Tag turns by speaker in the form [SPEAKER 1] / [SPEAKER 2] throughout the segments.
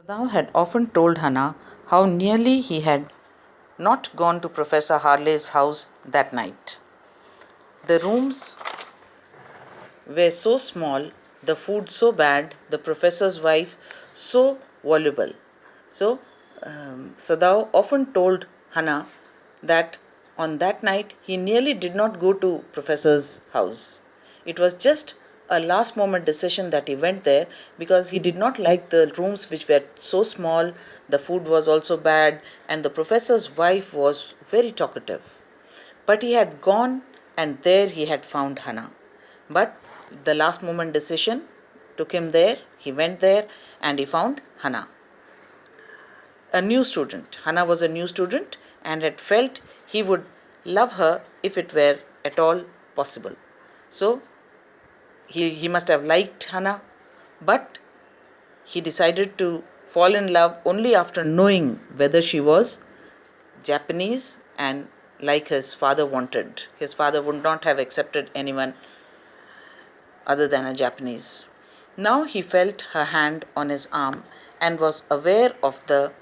[SPEAKER 1] Thou had often told Hannah how nearly he had not gone to Professor Harley's house that night. The rooms were so small, the food so bad, the professor's wife so voluble. So, Sadao often told Hannah that on that night he nearly did not go to Professor's house. It was just a last moment decision that he went there because he did not like the rooms which were so small, the food was also bad, and the professor's wife was very talkative. But he had gone and there he had found Hannah. But the last moment decision took him there, he went there and he found Hannah. A new student. Hannah was a new student and had felt he would love her if it were at all possible. So he must have liked Hannah, but he decided to fall in love only after knowing whether she was Japanese and like his father wanted. His father would not have accepted anyone other than a Japanese. Now he felt her hand on his arm and was aware of the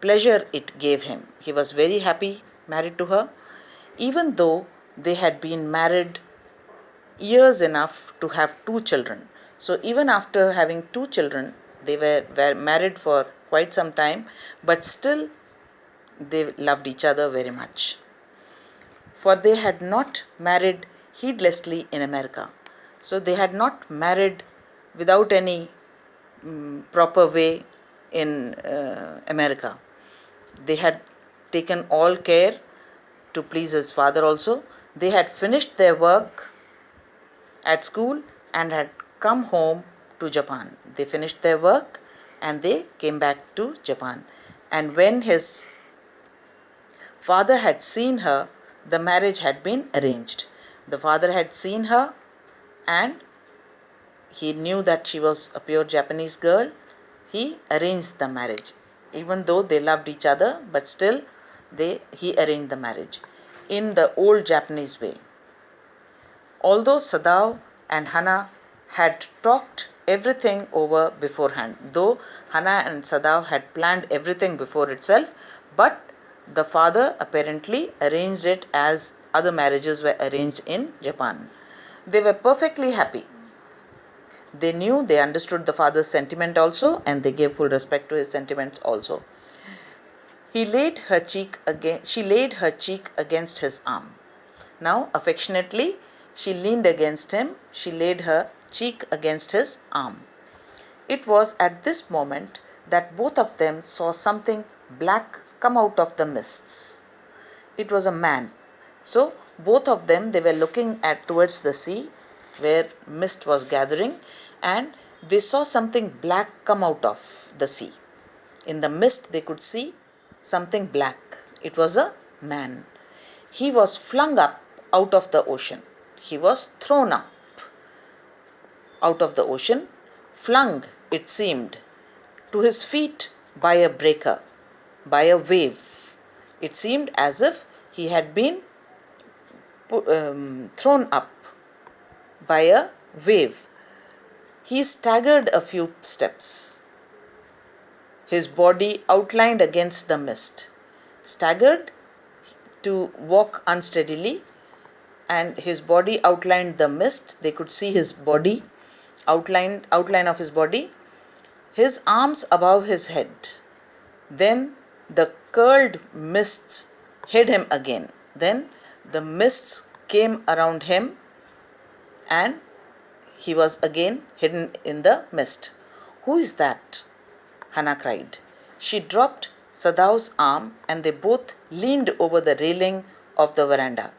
[SPEAKER 1] pleasure it gave him. He was very happy married to her, even though they had been married years enough to have two children. So even after having two children, they were married for quite some time, but still they loved each other very much. For they had not married heedlessly in America. So they had not married without any proper way in America. They had taken all care to please his father also. They had finished their work at school and had come home to Japan. They finished their work and they came back to Japan. And when his father had seen her, the marriage had been arranged. The father had seen her and he knew that she was a pure Japanese girl. He arranged the marriage. Even though they loved each other, but still he arranged the marriage in the old Japanese way. Although Sadao and Hannah had talked everything over beforehand, though Hannah and Sadao had planned everything before itself, but the father apparently arranged it as other marriages were arranged in Japan. They were perfectly happy. They knew, they understood the father's sentiment also, and they gave full respect to his sentiments also. She laid her cheek against his arm. Now, affectionately, she leaned against him. She laid her cheek against his arm. It was at this moment that both of them saw something black come out of the mists. It was a man. So, both of them, they were looking towards the sea where mist was gathering, and they saw something black come out of the sea. In the mist, they could see something black. It was a man. He was flung up out of the ocean. He was thrown up out of the ocean, flung, it seemed, to his feet by a breaker, by a wave. It seemed as if he had been thrown up by a wave. He staggered a few steps, his body outlined against the mist, staggered to walk unsteadily, and his body outlined the mist. They could see his body, outline of his body, his arms above his head. Then the curled mists hid him again. Then the mists came around him and he was again hidden in the mist. "Who is that?" Hannah cried. She dropped Sadao's arm and they both leaned over the railing of the veranda.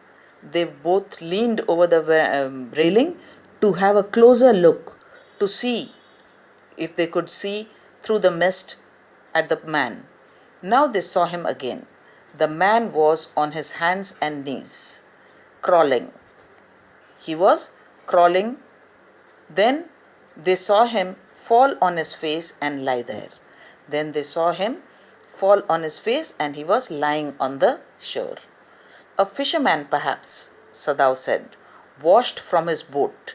[SPEAKER 1] They both leaned over the railing to have a closer look, to see if they could see through the mist at the man. Now they saw him again. The man was on his hands and knees, crawling. He was crawling. Then they saw him fall on his face and lie there. Then they saw him fall on his face and he was lying on the shore. "A fisherman, perhaps," Sadao said, "washed from his boat."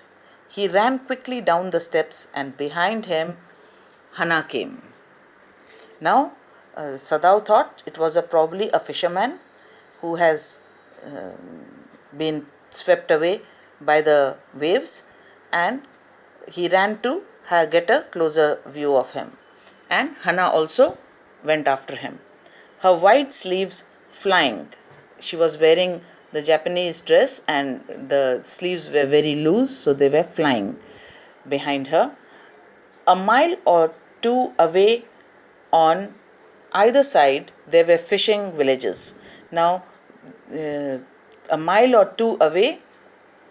[SPEAKER 1] He ran quickly down the steps and behind him Hannah came. Now, Sadao thought it was probably a fisherman who has been swept away by the waves, and he ran to get a closer view of him. And Hana also went after him, her white sleeves flying. She was wearing the Japanese dress and the sleeves were very loose, so they were flying behind her. A mile or two away on either side there were fishing villages. Now, a mile or two away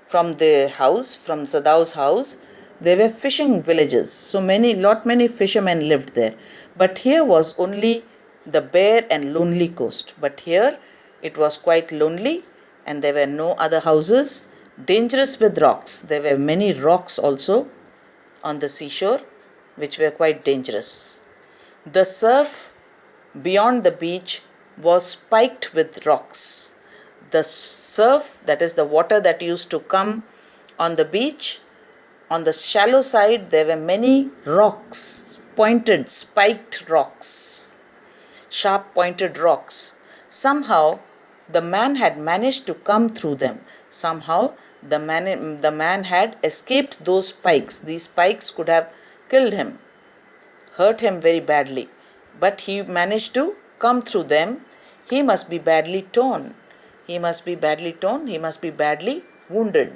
[SPEAKER 1] from the house, from Sadao's house, there were fishing villages. So many fishermen lived there. But here was only the bare and lonely coast. But here it was quite lonely, and there were no other houses, dangerous with rocks. There were many rocks also on the seashore, which were quite dangerous. The surf beyond the beach was spiked with rocks. The surf, that is the water that used to come on the beach, on the shallow side there were many rocks, pointed, spiked rocks, sharp pointed rocks. Somehow the man had managed to come through them. Somehow the man had escaped those spikes. These spikes could have killed him, hurt him very badly, but he managed to come through them. He must be badly torn. He must be badly torn. He must be badly wounded.